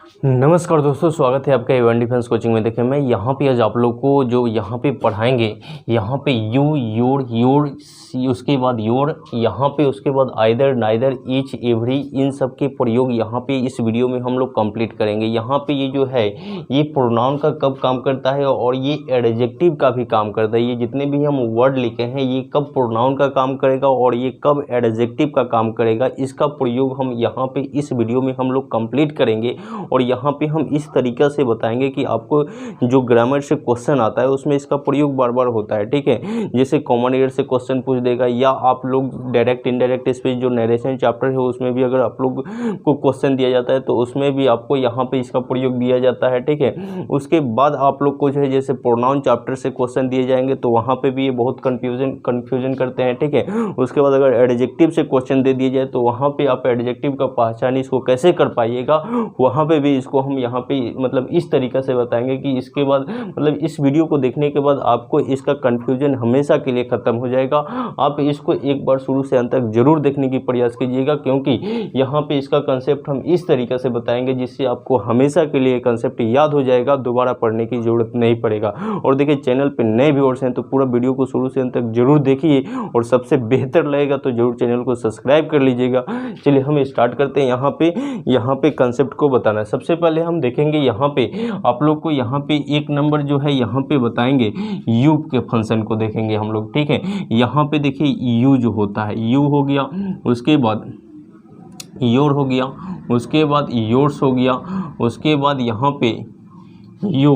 नमस्कार दोस्तों, स्वागत है आपका एवन डिफेंस कोचिंग में। देखिए, मैं यहाँ पे आज आप लोग को जो यहाँ पे पढ़ाएंगे, यहाँ पे यू, योर, उसके बाद योर, यहाँ पे उसके बाद आइदर, नाइदर, ईच, एवरी, इन सब के प्रयोग यहाँ पे इस वीडियो में हम लोग कंप्लीट करेंगे। यहाँ पे ये जो है ये प्रोनाउन का कब काम करता है और ये एडजेक्टिव का भी काम करता है। ये जितने भी हम वर्ड लिखे हैं ये कब प्रोनाउन का काम करेगा और ये कब एडजेक्टिव का काम करेगा, इसका प्रयोग हम यहाँ पे इस वीडियो में हम लोग कंप्लीट करेंगे। और यहाँ पे हम इस तरीक़ा से बताएंगे कि आपको जो ग्रामर से क्वेश्चन आता है उसमें इसका प्रयोग बार बार होता है। ठीक है, जैसे कॉमन एयर से क्वेश्चन पूछ देगा, या आप लोग डायरेक्ट इनडायरेक्ट स्पीच जो नरेशन चैप्टर है उसमें भी अगर आप लोग को क्वेश्चन दिया जाता है तो उसमें भी आपको यहाँ पे इसका प्रयोग दिया जाता है। ठीक है, उसके बाद आप लोग को जो है जैसे प्रोनाउन चैप्टर से क्वेश्चन दिए जाएंगे तो वहाँ पर भी ये बहुत कन्फ्यूजन करते हैं। ठीक है, उसके बाद अगर एडजेक्टिव से क्वेश्चन दे दिया जाए तो वहाँ पर आप एडजेक्टिव का पहचान इसको कैसे कर पाइएगा, वहाँ पे भी इसको हम यहाँ पे मतलब इस तरीक़ा से बताएंगे कि इसके बाद मतलब इस वीडियो को देखने के बाद आपको इसका कन्फ्यूजन हमेशा के लिए ख़त्म हो जाएगा। आप इसको एक बार शुरू से अंत तक ज़रूर देखने की प्रयास कीजिएगा, क्योंकि यहाँ पे इसका कंसेप्ट हम इस तरीक़े से बताएंगे जिससे आपको हमेशा के लिए कंसेप्ट याद हो जाएगा, दोबारा पढ़ने की ज़रूरत नहीं पड़ेगा। और देखिए, चैनल पर नए व्यूअर्स हैं तो पूरा वीडियो को शुरू से अंत तक जरूर देखिए, और सबसे बेहतर लगेगा तो ज़रूर चैनल को सब्सक्राइब कर लीजिएगा। चलिए हम स्टार्ट करते हैं। यहाँ पे कंसेप्ट को बताना है। सबसे पहले हम देखेंगे यहाँ पे आप लोग को यहाँ पे एक नंबर जो है यहाँ पे बताएंगे यू के फंक्शन को देखेंगे हम लोग। ठीक है, यहाँ पे देखिए यू जो होता है, यू हो गया, उसके बाद योर हो गया, उसके बाद योर्स हो गया, उसके बाद यहाँ पे यू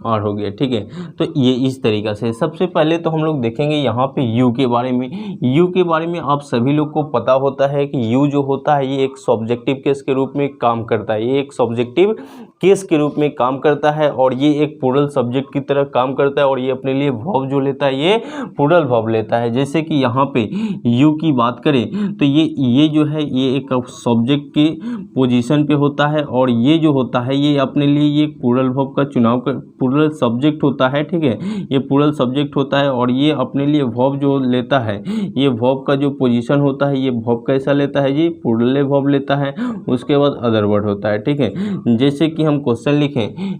और हो गया। ठीक है, तो ये इस तरीक़ा से सबसे पहले तो हम लोग देखेंगे यहाँ पे यू के बारे में। यू के बारे में आप सभी लोग को पता होता है कि यू जो होता है ये एक सब्जेक्टिव केस के रूप में काम करता है। ये एक सब्जेक्टिव केस के रूप में काम करता है और ये एक प्लूरल सब्जेक्ट की तरह काम करता है, और ये अपने लिए वर्ब जो लेता है ये प्लूरल वर्ब लेता है। जैसे कि यहाँ पे यू की बात करें तो ये जो है ये एक सब्जेक्ट के पोजीशन पे होता है, और ये जो होता है ये अपने लिए ये प्लूरल वर्ब का चुनाव कर प्लूरल सब्जेक्ट होता है। ठीक है, ये प्लूरल सब्जेक्ट होता है और ये अपने लिए वर्ब जो लेता है, ये वर्ब का जो पोजीशन होता है ये वर्ब कैसा लेता है जी, प्लूरल वर्ब लेता है। उसके बाद अदर वर्ड होता है। ठीक है, जैसे कि हम क्वेश्चन लिखें,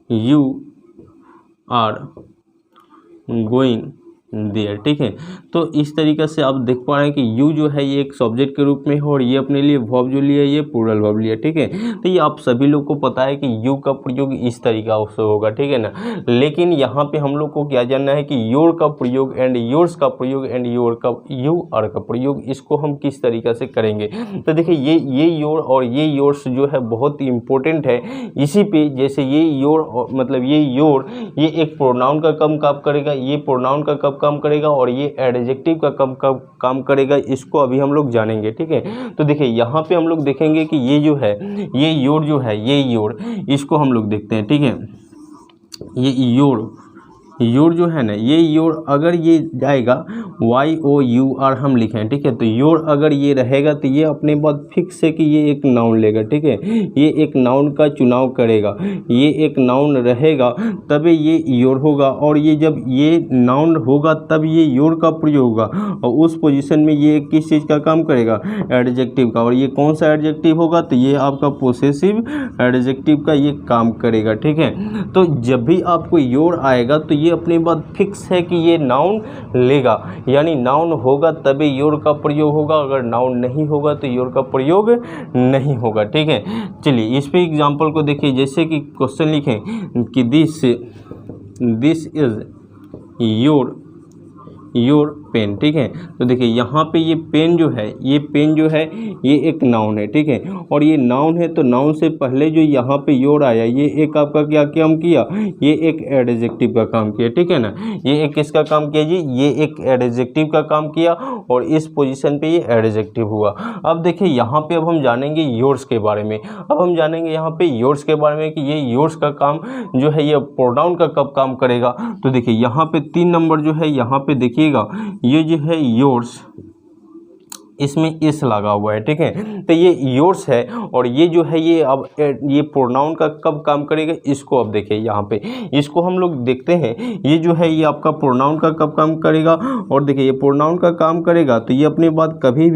यू आर गोइंग देयर। ठीक है, तो इस तरीक़े से आप देख पा रहे हैं कि यू जो है ये एक सब्जेक्ट के रूप में है और ये अपने लिए वर्ब जो लिया ये प्लूरल वर्ब लिया। ठीक है, तो ये आप सभी लोग को पता है कि यू का प्रयोग इस तरीक़ा से होगा। ठीक है ना, लेकिन यहाँ पे हम लोग को क्या जानना है कि योर का प्रयोग एंड योर्स का प्रयोग एंड योर का यू आर का प्रयोग, इसको हम किस तरीक़ा से करेंगे। तो देखिए ये योर और ये योर्स जो है बहुत इंपॉर्टेंट है। इसी पे जैसे ये योर मतलब ये योर ये एक प्रोनाउन का कब काम करेगा, ये प्रोनाउन का कब काम करेगा, और ये एडजेक्टिव का कब काम करेगा, इसको अभी हम लोग जानेंगे। ठीक है, तो देखिए यहाँ पे हम लोग देखेंगे कि ये जो है ये योर जो है ये योर, इसको हम लोग देखते हैं। ठीक है, ये योर जो है ना, ये योर अगर ये जाएगा YOUR हम लिखें। ठीक है, तो योर अगर ये रहेगा तो ये अपने बाद फिक्स है कि ये एक नाउन लेगा। ठीक है, ये एक नाउन का चुनाव करेगा, ये एक नाउन रहेगा तभी ये योर होगा, और ये जब ये नाउन होगा तब ये योर का प्रयोग होगा, और उस पोजीशन में ये किस चीज़ का काम करेगा, एडजेक्टिव का। और ये कौन सा एडजेक्टिव होगा, तो ये आपका पोसेसिव एडजेक्टिव का ये काम करेगा। ठीक है, तो जब भी आपको योर आएगा तो ये अपने बाद फिक्स है कि ये नाउन लेगा, यानी नाउन होगा तभी योर का प्रयोग होगा, अगर नाउन नहीं होगा तो योर का प्रयोग नहीं होगा। ठीक है, चलिए इस पे एग्जांपल को देखिए। जैसे कि क्वेश्चन लिखें कि दिस इज योर पेन। ठीक है, तो देखिए यहाँ पे ये पेन जो है ये एक नाउन है। ठीक है, और ये नाउन है तो नाउन से पहले जो यहाँ पे योर आया ये एक आपका क्या काम किया, ये एक एडजेक्टिव का काम किया। ठीक है ना, ये एक किसका काम किया जी, ये एक एडजेक्टिव का काम किया, और इस पोजीशन पे ये एडजेक्टिव हुआ। अब देखिए यहाँ पे अब हम जानेंगे योर्स के बारे में। अब हम जानेंगे यहाँ पे योर्स के बारे में कि ये योर्स का काम जो है ये प्रोनाउन का कब काम करेगा। तो देखिए यहाँ पे 3 नंबर जो है यहाँ पे देखिएगा, ये जो है योर्स इसमें इस लगा हुआ है, ठीक है। तो ये योर्स है और ये जो है ये अब ये प्रोनाउन का कब काम करेगा, इसको अब देखिए यहाँ पे इसको हम लोग देखते हैं। ये जो है ये आपका प्रोनाउन का कब काम करेगा, और देखिए ये प्रोनाउन का काम करेगा तो ये अपने बाद कभी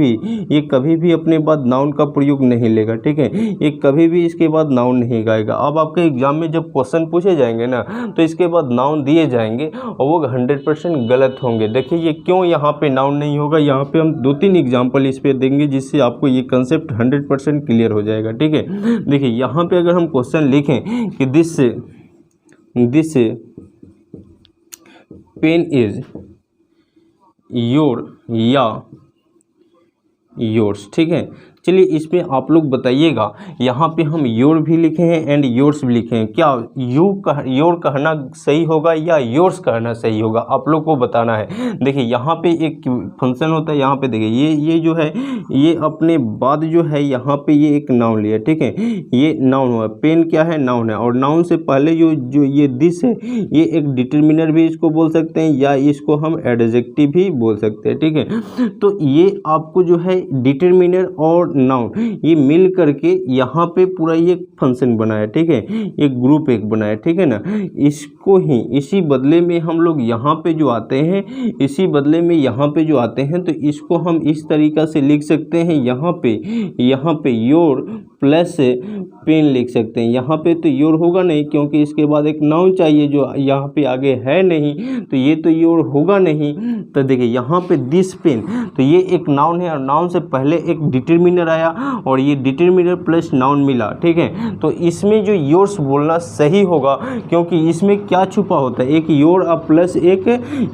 भी अपने बाद नाउन का प्रयोग नहीं लेगा, ठीक है। ये कभी भी इसके बाद नाउन नहीं गाएगा। अब आपके एग्जाम में जब क्वेश्चन पूछे जाएंगे ना तो इसके बाद नाउन दिए जाएंगे और वो 100% गलत होंगे। देखिए ये क्यों यहाँ पे नाउन नहीं होगा, यहाँ पे हम 2-3 एग्जाम्पल इस पे देंगे जिससे आपको ये कंसेप्ट 100% क्लियर हो जाएगा, ठीक है। देखिए यहाँ पे अगर हम क्वेश्चन लिखें कि दिस पेन इज योर या योर्स, ठीक है। चलिए इसमें आप लोग बताइएगा, यहाँ पे हम योर भी लिखे हैं एंड योर्स भी लिखे हैं, क्या योर कहना सही होगा या योर्स कहना सही होगा, आप लोग को बताना है। देखिए यहाँ पे एक फंक्शन होता है, यहाँ पे देखिए ये जो है ये अपने बाद जो है यहाँ पे ये एक नाउन लिया, ठीक है। ये नाउन हुआ, पेन क्या है, नाउन है, और नाउन से पहले जो ये दिस है ये एक डिटर्मिनर भी इसको बोल सकते हैं या इसको हम एडजेक्टिव भी बोल सकते हैं, ठीक है। तो ये आपको जो है डिटर्मिनर और नाउन ये मिल करके यहाँ पे पूरा ये फंक्शन बनाया, ठीक है, एक ग्रुप एक बनाया, ठीक है ना। इसको ही इसी बदले में हम लोग यहाँ पे जो आते हैं, इसी बदले में यहाँ पे जो आते हैं तो इसको हम इस तरीक़ा से लिख सकते हैं, यहाँ पे योर प्लस पेन लिख सकते हैं। यहाँ पे तो योर होगा नहीं क्योंकि इसके बाद एक नाउन चाहिए जो यहाँ पे आगे है नहीं, तो ये तो योर होगा नहीं। तो देखिए यहाँ पे दिस पेन, तो ये एक नाउन है और नाउन से पहले एक डिटर्मिनर आया और ये डिटर्मिनर प्लस नाउन मिला, ठीक है। तो इसमें जो योर्स बोलना सही होगा क्योंकि इसमें क्या छुपा होता है, एक योर और प्लस एक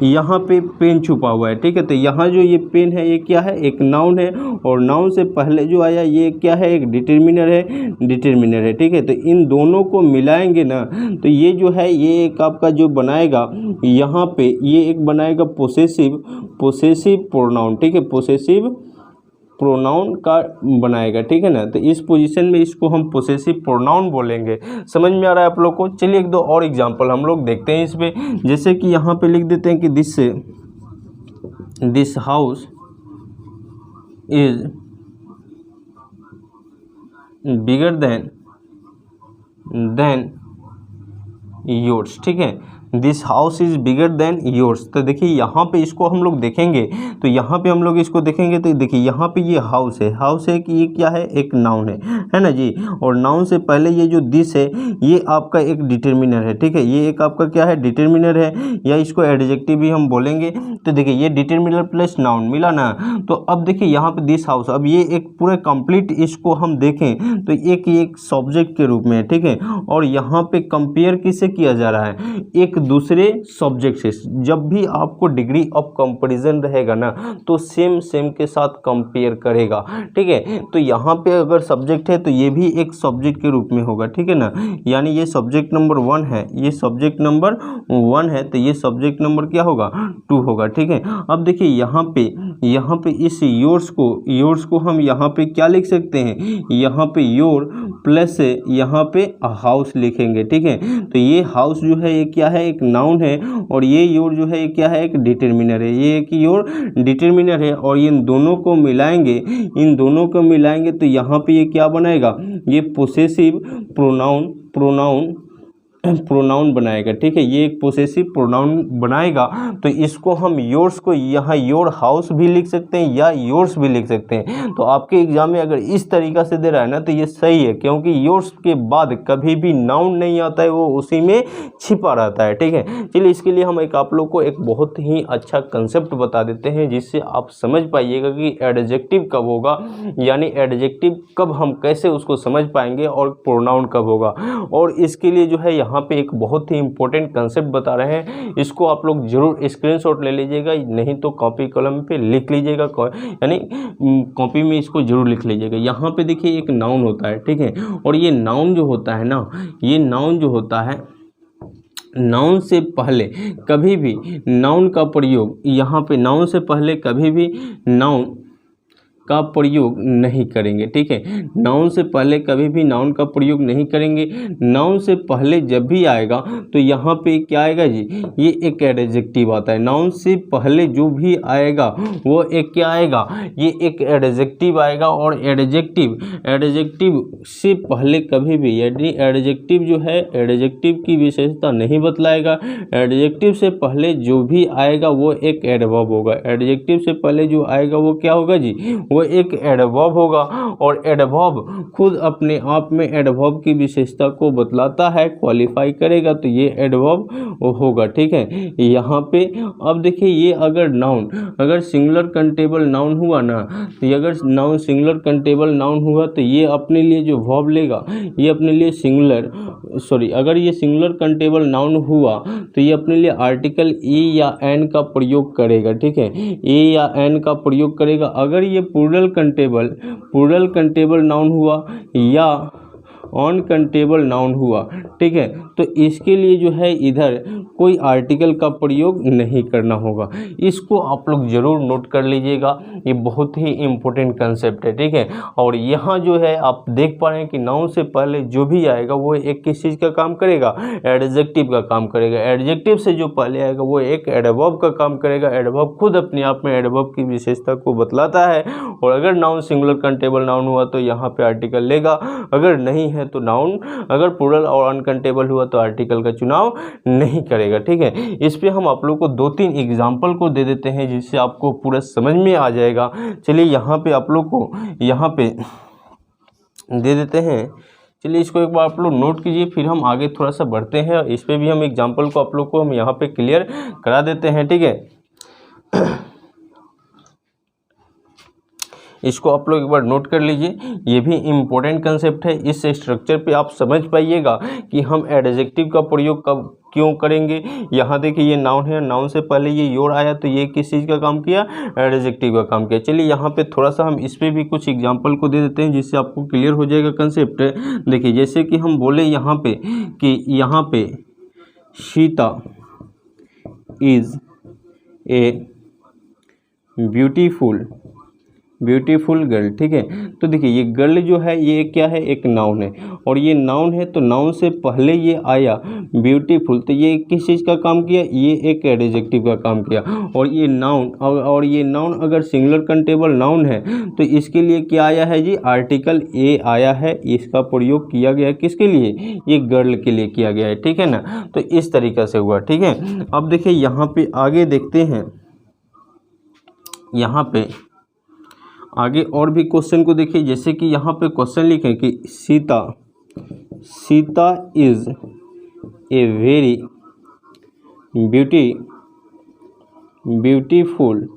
यहाँ पे पेन छुपा हुआ है, ठीक है। तो यहाँ जो ये पेन है ये क्या है, एक नाउन है और नाउन से पहले जो आया ये क्या है, एक डिटर्मिनर है, ठीक है। तो इन दोनों को मिलाएंगे ना तो ये जो है ये एक आपका जो बनाएगा यहाँ पे ये एक बनाएगा पोसेसिव प्रोनाउन, ठीक है, पोसेसिव प्रोनाउन का बनाएगा, ठीक है ना। तो इस पोजीशन में इसको हम पोसेसिव प्रोनाउन बोलेंगे। समझ में आ रहा है आप लोग को। चलिए एक दो और एग्जांपल हम लोग देखते हैं इस पे, जैसे कि यहाँ पे लिख देते हैं कि this house is bigger than yours, ठीक है। This house is bigger than yours. तो देखिए यहाँ पे इसको हम लोग देखेंगे तो यहाँ पे हम लोग इसको देखेंगे तो देखिए यहाँ पे ये हाउस है कि ये क्या है, एक नाउन है ना जी। और नाउन से पहले ये जो दिस है ये आपका एक डिटर्मिनर है, ठीक है। ये एक आपका क्या है, डिटर्मिनर है या इसको एडजेक्टिव भी हम बोलेंगे। तो देखिए ये डिटर्मिनर प्लस नाउन मिला ना। तो अब देखिए यहाँ पे दिस हाउस, अब ये एक पूरे कंप्लीट इसको हम देखें तो एक सब्जेक्ट के रूप में है, ठीक है। और यहाँ पे कंपेयर किससे किया जा रहा है, एक दूसरे सब्जेक्ट से। जब भी आपको डिग्री ऑफ कंपैरिजन रहेगा ना तो सेम के साथ कंपेयर करेगा, ठीक है। तो यहाँ पे अगर सब्जेक्ट है तो ये भी एक सब्जेक्ट के रूप में होगा, ठीक है ना। यानी ये सब्जेक्ट नंबर 1 है, ये सब्जेक्ट नंबर 1 है तो ये सब्जेक्ट नंबर क्या होगा, 2 होगा, ठीक है। अब देखिए यहाँ पे इस योर्स को हम यहाँ पे क्या लिख सकते हैं, यहाँ पे योर प्लस यहाँ पे हाउस लिखेंगे, ठीक है। तो ये हाउस जो है ये क्या है, एक नाउन है और ये योर जो है ये क्या है, एक डिटर्मिनर है। ये एक योर डिटर्मिनर है और इन दोनों को मिलाएंगे तो यहाँ पे ये क्या बनाएगा, ये पोसेसिव प्रोनाउन बनाएगा, ठीक है। ये एक पोसेसिव प्रोनाउन बनाएगा। तो इसको हम योर्स को यहाँ योर हाउस भी लिख सकते हैं या योर्स भी लिख सकते हैं। तो आपके एग्जाम में अगर इस तरीक़ा से दे रहा है ना तो ये सही है क्योंकि योर्स के बाद कभी भी नाउन नहीं आता है, वो उसी में छिपा रहता है, ठीक है। चलिए इसके लिए हम आप लोग को एक बहुत ही अच्छा कंसेप्ट बता देते हैं जिससे आप समझ पाइएगा कि एडजेक्टिव कब होगा, यानी एडजेक्टिव कब हम कैसे उसको समझ पाएंगे और प्रोनाउन कब होगा। और इसके लिए जो है यहाँ पे एक बहुत ही इंपॉर्टेंट कंसेप्ट बता रहे हैं, इसको आप लोग जरूर स्क्रीनशॉट ले लीजिएगा, नहीं तो कॉपी कलम पे लिख लीजिएगा, यानी कॉपी में इसको जरूर लिख लीजिएगा। यहाँ पे देखिए एक नाउन होता है, ठीक है। और ये नाउन जो होता है ना, ये नाउन जो होता है, नाउन से पहले कभी भी नाउन का प्रयोग, यहाँ पे नाउन से पहले कभी भी नाउन का प्रयोग नहीं करेंगे। ठीक है, नाउन से पहले कभी भी नाउन का प्रयोग नहीं करेंगे। नाउन से पहले जब भी आएगा तो यहाँ पे क्या आएगा जी, ये एक एडजेक्टिव आता है। नाउन से पहले जो भी आएगा वो एक क्या आएगा, ये एक एडजेक्टिव आएगा। और एडजेक्टिव से पहले कभी भी, यदि एडजेक्टिव जो है, एडजेक्टिव की विशेषता नहीं बतलाएगा। एडजेक्टिव से पहले जो भी आएगा वो एक एडवर्ब होगा। एडजेक्टिव से पहले जो आएगा वो क्या होगा जी, वो एक एडवर्ब होगा। और एडवर्ब खुद अपने आप में एडवर्ब की विशेषता को बतलाता है, क्वालिफाई करेगा तो ये एडवर्ब होगा। ठीक है, यहाँ पे अब देखिए, ये अगर नाउन, अगर सिंगुलर कंटेबल नाउन हुआ ना, तो ये अगर नाउन सिंगुलर कंटेबल नाउन हुआ तो ये अपने लिए जो वर्ब लेगा, ये अपने लिए अगर ये सिंगुलर कंटेबल नाउन हुआ तो ये अपने लिए आर्टिकल ए या एन का प्रयोग करेगा। ठीक है, ए या एन का प्रयोग करेगा। अगर ये प्लूरल कंटेबल नाउन हुआ या अनकंटेबल नाउन हुआ, ठीक है, तो इसके लिए जो है इधर कोई आर्टिकल का प्रयोग नहीं करना होगा। इसको आप लोग जरूर नोट कर लीजिएगा, ये बहुत ही इम्पोर्टेंट कंसेप्ट है। ठीक है, और यहाँ जो है आप देख पा रहे हैं कि नाउन से पहले जो भी आएगा वो एक किस चीज़ का काम करेगा, एडजेक्टिव का काम करेगा। एडजेक्टिव से जो पहले आएगा वो एक एडवर्ब का काम करेगा। एडवर्ब खुद अपने आप में एडवर्ब की विशेषता को बतलाता है। और अगर नाउन सिंगुलर कंटेबल नाउन हुआ तो यहाँ पे आर्टिकल लेगा, अगर नहीं है तो नाउन, अगर प्लूरल और अनकंटेबल हुआ तो आर्टिकल का चुनाव नहीं करेगा। ठीक है, इस पे हम आप लोग को 2-3 एग्जाम्पल को दे देते हैं जिससे आपको पूरा समझ में आ जाएगा। चलिए यहाँ पे आप लोग को यहाँ पे दे देते हैं। चलिए इसको एक बार आप लोग नोट कीजिए, फिर हम आगे थोड़ा सा बढ़ते हैं। इस पे भी हम एग्जाम्पल को आप लोग को हम यहाँ पे क्लियर करा देते हैं। ठीक है, इसको आप लोग एक बार नोट कर लीजिए, ये भी इम्पोर्टेंट कंसेप्ट है। इस स्ट्रक्चर पे आप समझ पाइएगा कि हम एडजेक्टिव का प्रयोग कब क्यों करेंगे। यहाँ देखिए, ये नाउन है, नाउन से पहले ये योर आया तो ये किस चीज़ का काम किया, एडजेक्टिव का काम किया। चलिए यहाँ पे थोड़ा सा हम इस पर भी कुछ एग्जाम्पल को दे देते हैं जिससे आपको क्लियर हो जाएगा कंसेप्ट। देखिए, जैसे कि हम बोले यहाँ पे कि यहाँ पे Sita is a beautiful girl. ठीक है, तो देखिए ये गर्ल जो है ये क्या है, एक नाउन है। और ये नाउन है तो नाउन से पहले ये आया ब्यूटीफुल, तो ये किस चीज़ का काम किया, ये एक एडजेक्टिव का काम किया। और ये नाउन अगर सिंगुलर कंटेबल नाउन है तो इसके लिए क्या आया है जी, आर्टिकल ए आया है। इसका प्रयोग किया गया किसके लिए, ये गर्ल के लिए किया गया है। ठीक है ना, तो इस तरीक़ा से हुआ। ठीक है, अब देखिए यहाँ पे आगे देखते हैं, यहाँ पे आगे और भी क्वेश्चन को देखिए। जैसे कि यहाँ पे क्वेश्चन लिखें कि Sita is a very beautiful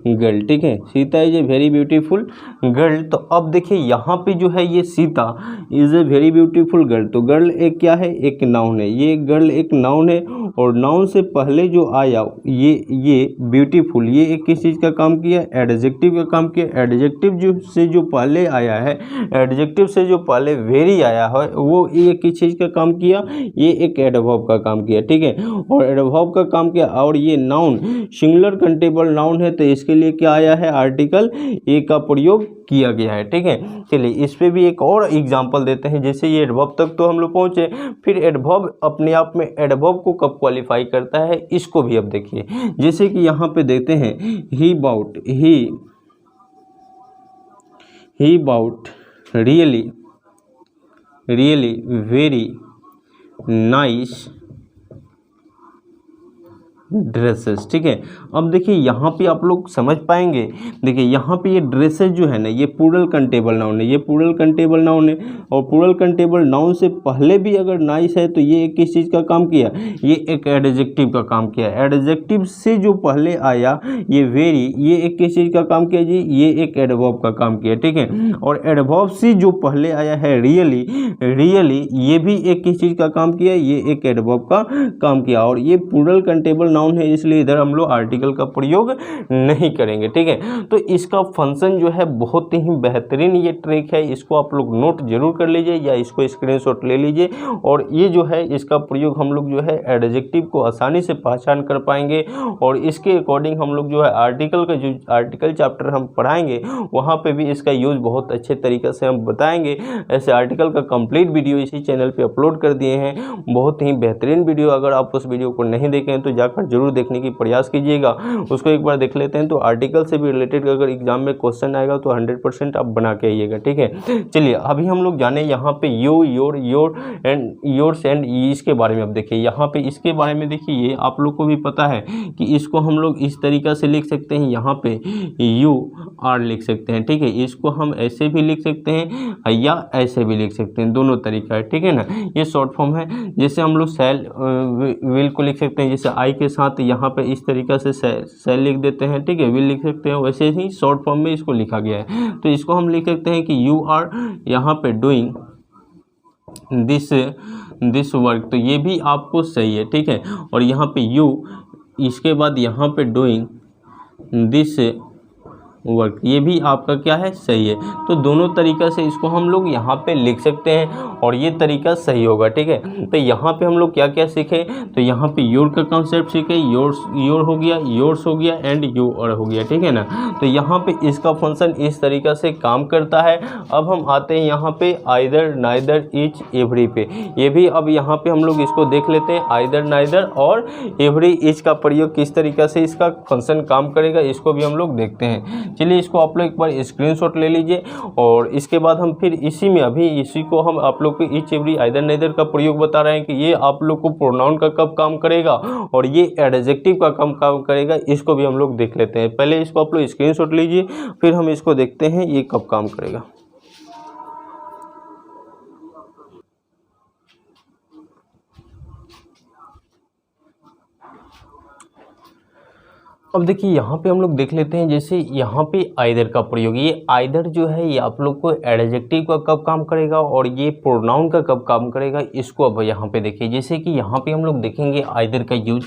girl. ठीक है, Sita is a very beautiful girl. तो अब देखिए यहाँ पे जो है ये Sita is a very beautiful girl, तो गर्ल एक क्या है, एक नाउन है। ये गर्ल एक नाउन है और नाउन से पहले जो आया ये ब्यूटीफुल, ये एक किस चीज़ का काम किया, एडजेक्टिव का काम किया। एडजेक्टिव से जो पहले आया है, एडजेक्टिव से जो पहले वेरी आया है वो ये किस चीज़ का काम किया, ये एक एडवर्ब का काम किया। ठीक है, और एडवर्ब का काम किया। और ये नाउन सिंगुलर कंटेबल नाउन है तो इसके लिए क्या आया है, आर्टिकल ए का प्रयोग किया गया है। ठीक है, चलिए इस पे भी एक और एग्जांपल देते हैं। जैसे ये एडवर्ब तक तो हम लोग पहुंचे, फिर एडवर्ब अपने आप में एडवर्ब को कब क्वालिफाई करता है इसको भी अब देखिए। जैसे कि यहाँ पे देखते हैं he bought really very nice dresses. ठीक है, अब देखिए यहाँ पे आप लोग समझ पाएंगे। देखिए यहाँ पे ये ड्रेसेस जो है ना, ये प्लूरल कंटेबल नाउन है, ये प्लूरल कंटेबल नाउन है। और प्लूरल कंटेबल नाउन से पहले भी अगर नाइस है तो ये किस चीज़ का काम किया, ये एक एडजेक्टिव का काम किया। एडजेक्टिव से जो पहले आया ये वेरी, ये एक किस चीज़ का काम किया जी, ये एक एडवर्ब का काम किया। ठीक है, और एडवर्ब से जो पहले आया है रियली, ये भी एक किस चीज़ का काम किया, ये एक एडवर्ब का काम किया। और ये प्लूरल कंटेबल नाउन है, इसलिए इधर हम लोग आर्टिकल का प्रयोग नहीं करेंगे, ठीक है। तो इसका फंक्शन जो है बहुत ही बेहतरीन ये ट्रिक है, इसको आप लोग नोट जरूर कर लीजिए या इसको स्क्रीनशॉट ले लीजिए। और ये जो है इसका प्रयोग हम लोग जो है एडजेक्टिव को आसानी से पहचान कर पाएंगे, और इसके अकॉर्डिंग हम लोग जो है आर्टिकल का जो आर्टिकल चैप्टर हम पढ़ाएंगे वहाँ पे भी इसका यूज़ बहुत अच्छे तरीके से हम बताएंगे। ऐसे आर्टिकल का कंप्लीट वीडियो इसी चैनल पे अपलोड कर दिए हैं, बहुत ही बेहतरीन वीडियो। अगर आप उस वीडियो को नहीं देखें तो जाकर जरूर देखने की प्रयास कीजिएगा, उसको एक बार देख लेते हैं। तो आर्टिकल से भी रिलेटेड अगर एग्जाम में क्वेश्चन आएगा तो 100% आप बना के आइएगा, ठीक है। चलिए अभी हम लोग जाने यहाँ पे you, your and yours and इसके बारे में। अब देखिए यहाँ पे इसके बारे में देखिए, ये आप लोग को भी पता है कि इसको हम लोग इस तरीक़ा से लिख सकते हैं, यहाँ पे यू आर लिख सकते हैं, ठीक है। इसको हम ऐसे भी लिख सकते हैं या ऐसे भी लिख सकते हैं, दोनों तरीका है, ठीक है ना। ये शॉर्ट फॉर्म है। जैसे हम लोग शैल विल को लिख सकते हैं, जैसे आई के साथ यहाँ पे इस तरीक़ा से शैल लिख देते हैं, ठीक है, विल लिख सकते हैं, वैसे ही शॉर्ट फॉर्म में इसको लिखा गया है। तो इसको हम लिख सकते हैं कि यू आर यहाँ पे डूइंग दिस वर्क, तो ये भी आपको सही है, ठीक है। और यहाँ पे यू, इसके बाद यहाँ पे डूइंग दिस वर्क, ये भी आपका क्या है, सही है। तो दोनों तरीक़ा से इसको हम लोग यहाँ पे लिख सकते हैं और ये तरीका सही होगा, ठीक है। तो यहाँ पे हम लोग क्या क्या सीखे, तो यहाँ पे योर का कॉन्सेप्ट सीखे, योर हो गया, योर्स हो गया एंड योर हो गया, ठीक है ना। तो यहाँ पे इसका फंक्शन इस तरीक़ा से काम करता है। अब हम आते हैं यहाँ पे आइदर, नाइदर, ईच, एवरी पे। ये भी अब यहाँ पे हम लोग इसको देख लेते हैं, आइदर, नाइदर और एवरी, ईच का प्रयोग किस तरीक़ा से इसका फंक्शन काम करेगा, इसको भी हम लोग देखते हैं। चलिए इसको आप लोग एक बार स्क्रीनशॉट ले लीजिए, और इसके बाद हम फिर इसी में अभी इसी को हम आप लोग को ईच, एवरी, आइदर, नाइदर का प्रयोग बता रहे हैं कि ये आप लोग को प्रोनाउन का कब काम करेगा और ये एडजेक्टिव का कब काम करेगा, इसको भी हम लोग देख लेते हैं। पहले इसको आप लोग स्क्रीनशॉट लीजिए, फिर हम इसको देखते हैं ये कब काम करेगा। अब देखिए यहाँ पे हम लोग देख लेते हैं, जैसे यहाँ पे आइदर का प्रयोग, ये आइदर जो है ये आप लोग को एडजेक्टिव का कब काम करेगा और ये प्रोनाउन का कब काम करेगा, इसको अब यहाँ पे देखिए। जैसे कि यहाँ पे हम लोग देखेंगे आइदर का यूज,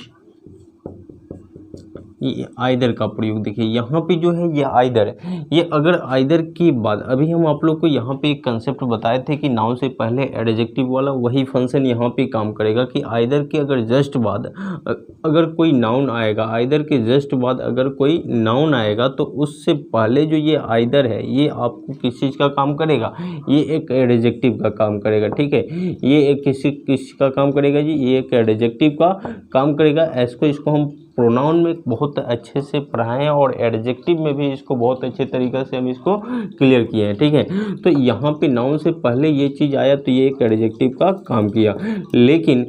ये आइदर का प्रयोग देखिए यहाँ पे जो है ये आइदर, ये अगर आइदर के बाद, अभी हम आप लोग को यहाँ पे एक कंसेप्ट बताए थे कि नाउन से पहले एडजेक्टिव वाला, वही फंक्शन यहाँ पे काम करेगा कि आइदर के अगर जस्ट बाद अगर कोई नाउन आएगा, आइदर के जस्ट बाद अगर कोई नाउन आएगा तो उससे पहले जो ये आइदर है ये आपको किस चीज़ का काम करेगा, ये एक एडजेक्टिव का काम करेगा, ठीक है। ये एक किस का काम करेगा जी, ये एक एडजेक्टिव का काम करेगा। ऐसको इसको हम प्रोनाउन में बहुत अच्छे से पढ़ाएं और एडजेक्टिव में भी इसको बहुत अच्छे तरीक़े से हम इसको क्लियर किए हैं, ठीक है। तो यहाँ पे नाउन से पहले ये चीज़ आया तो ये एक एडजेक्टिव का काम किया, लेकिन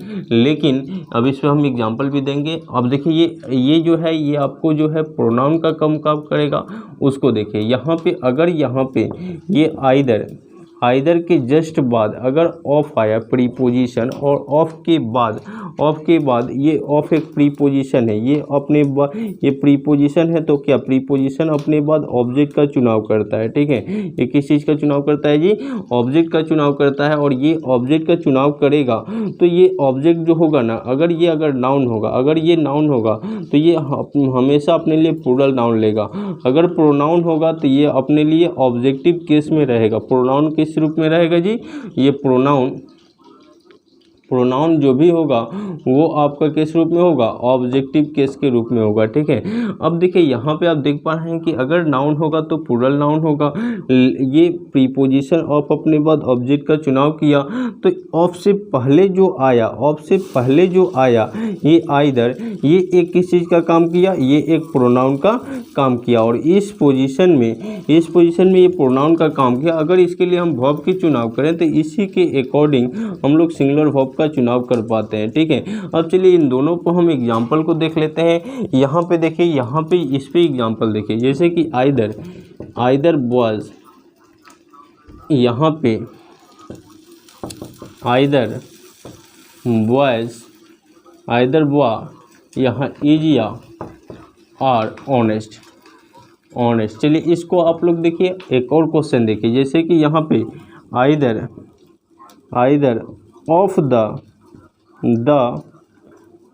अब इस पर हम एग्जांपल भी देंगे। अब देखिए ये जो है ये आपको जो है प्रोनाउन का काम करेगा, उसको देखिए। यहाँ पे अगर यहाँ पे ये आइदर के जस्ट बाद अगर ऑफ आया प्रीपोजिशन, और ऑफ के बाद ये ऑफ एक प्रीपोजिशन है, ये अपने ये प्रीपोजिशन है, तो क्या प्रीपोजिशन अपने बाद ऑब्जेक्ट का चुनाव करता है, ठीक है। ये किस चीज़ का चुनाव करता है जी, ऑब्जेक्ट का चुनाव करता है। और ये ऑब्जेक्ट का चुनाव करेगा तो ये ऑब्जेक्ट जो होगा ना, अगर नाउन होगा, अगर ये नाउन होगा तो ये हमेशा अपने लिए प्लूरल नाउन लेगा। अगर प्रोनाउन होगा तो ये अपने लिए ऑब्जेक्टिव केस में रहेगा। प्रोनाउन किस रूप में रहेगा जी, ये प्रोनाउन जो भी होगा वो आपका किस रूप में होगा, ऑब्जेक्टिव केस के रूप में होगा, ठीक है। अब देखिए यहाँ पे आप देख पा रहे हैं कि अगर नाउन होगा तो प्लूरल नाउन होगा। ये प्रीपोजिशन ऑफ अपने बाद ऑब्जेक्ट का चुनाव किया, तो ऑफ से पहले जो आया ये आइदर, ये एक किस चीज़ का काम किया, ये एक प्रोनाउन का काम किया। और इस पोजीशन में ये प्रोनाउन का काम किया। अगर इसके लिए हम वर्ब की चुनाव करें तो इसी के अकॉर्डिंग हम लोग सिंगुलर वर्ब का चुनाव कर पाते हैं, ठीक है। अब चलिए इन दोनों को हम एग्जांपल को देख लेते हैं। यहाँ पे देखिए, यहाँ पे इस पे एग्जांपल देखिए, जैसे कि आइदर बॉयज, यहाँ पे आइदर बॉय, यहाँ इज या आर ऑनेस्ट। चलिए इसको आप लोग देखिए, एक और क्वेश्चन देखिए, जैसे कि यहाँ पे either of the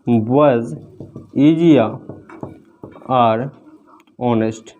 boys is या आर ऑनेस्ट।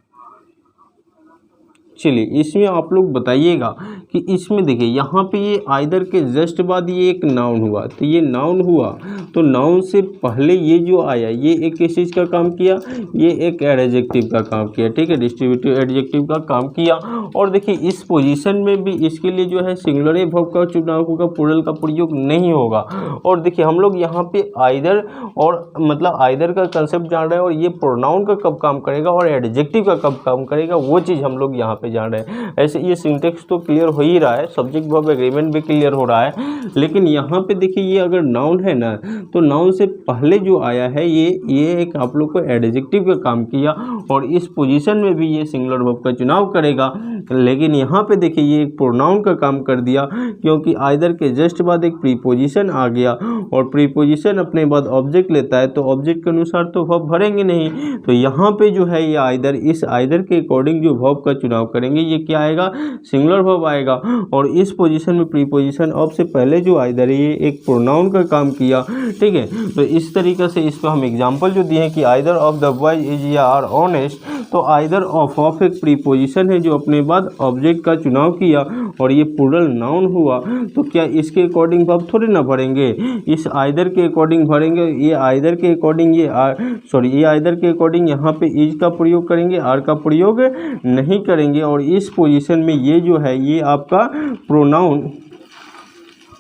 चलिए इसमें आप लोग बताइएगा कि इसमें देखिए यहाँ पे ये आइदर के जस्ट बाद ये एक नाउन हुआ, तो ये नाउन हुआ तो नाउन से पहले ये जो आया ये एक किस चीज़ का काम किया, ये एक एडजेक्टिव का काम किया, ठीक है, डिस्ट्रीब्यूटिव एडजेक्टिव का काम किया। और देखिए इस पोजीशन में भी इसके लिए जो है सिंगुलर वर्ब का चुनाव होगा, प्लूरल का प्रयोग नहीं होगा। और देखिए हम लोग यहाँ पे आइदर और मतलब आइदर का कंसेप्ट जान रहे हैं और ये प्रोनाउन का कब काम करेगा और एडजेक्टिव का कब काम करेगा वो चीज़ हम लोग यहाँ पे जान रहे हैं। ऐसे ये सिंटेक्स तो क्लियर हो ही रहा है, सब्जेक्ट वर्ब एग्रीमेंट भी क्लियर हो रहा है, लेकिन यहाँ पे देखिए ये अगर नाउन है ना तो नाउन से पहले जो आया है ये एक आप लोग को एडजेक्टिव का काम किया और इस पोजीशन में भी ये सिंगुलर वर्ब का चुनाव करेगा। लेकिन यहाँ पे देखिए ये एक प्रोनाउन का काम कर दिया क्योंकि आइदर के जस्ट बाद एक प्रीपोजिशन आ गया और प्रीपोजिशन अपने बाद ऑब्जेक्ट लेता है तो ऑब्जेक्ट के अनुसार तो वर्ब भरेंगे नहीं, तो यहाँ पे जो है ये आइदर, इस आइदर के अकॉर्डिंग जो वर्ब का चुनाव करेंगे ये क्या आएगा, सिंगुलर वर्ब आएगा। और इस पोजीशन में प्रीपोजिशन ऑफ से पहले जो आइदर है ये एक प्रोनाउन का काम किया, ठीक है। तो इस तरीके से इस पर हम एग्जाम्पल जो दिए हैं कि either of the boy is या आर ऑनेस्ट, तो आइदर ऑफ एक प्रीपोजिशन है जो अपने बाद ऑब्जेक्ट का चुनाव किया और ये प्लूरल नाउन हुआ, तो क्या इसके अकॉर्डिंग वर्ब थोड़ी ना भरेंगे, इस आइदर के अकॉर्डिंग भरेंगे। ये आइदर के अकॉर्डिंग ये आइदर के अकॉर्डिंग यहाँ पे इज का प्रयोग करेंगे, आर का प्रयोग नहीं करेंगे। और इस पोजीशन में ये जो है ये आपका प्रोनाउन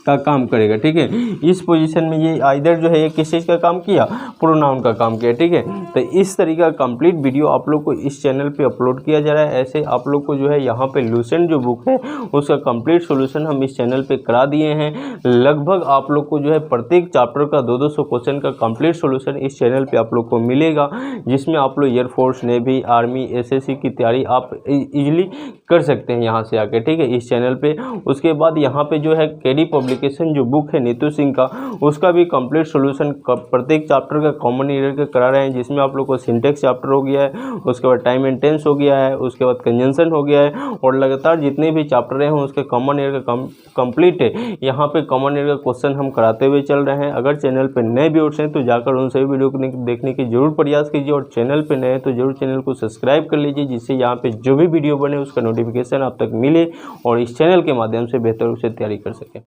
का काम करेगा, ठीक है। इस पोजीशन में ये आइदर जो है ये किस चीज़ का काम किया, प्रोनाउन का काम किया, ठीक है। तो इस तरीके का कंप्लीट वीडियो आप लोग को इस चैनल पे अपलोड किया जा रहा है। ऐसे आप लोग को जो है यहाँ पे लूसेंट जो बुक है उसका कंप्लीट सॉल्यूशन हम इस चैनल पे करा दिए हैं। लगभग आप लोग को जो है प्रत्येक चैप्टर का 200 क्वेश्चन का कंप्लीट सॉल्यूशन इस चैनल पे आप लोग को मिलेगा, जिसमें आप लोग एयरफोर्स, नेवी, आर्मी, एसएससी की तैयारी आप इजीली कर सकते हैं यहाँ से आके, ठीक है, इस चैनल पे। उसके बाद यहाँ पे जो है केडी पब्लिकेशन जो बुक है नीतू सिंह का, उसका भी कंप्लीट सॉल्यूशन प्रत्येक चैप्टर का कॉमन ईयर का करा रहे हैं, जिसमें आप लोग को सिंटेक्स चैप्टर हो गया है, उसके बाद टाइम एंड टेंस हो गया है, उसके बाद कंजंक्शन हो गया है और लगातार जितने भी चैप्टर हैं उसके कॉमन ईयर का कंप्लीट है। यहाँ पे कॉमन ईयर का क्वेश्चन हम कराते हुए चल रहे हैं। अगर चैनल पर नए व्यूअर्स हैं तो जाकर उन सभी वीडियो को देखने की जरूर प्रयास कीजिए और चैनल पर नए हैं तो जरूर चैनल को सब्सक्राइब कर लीजिए, जिससे यहाँ पे जो भी वीडियो बने उसका नोटिफिकेशन आप तक मिले और इस चैनल के माध्यम से बेहतर रूप से तैयारी कर सकें।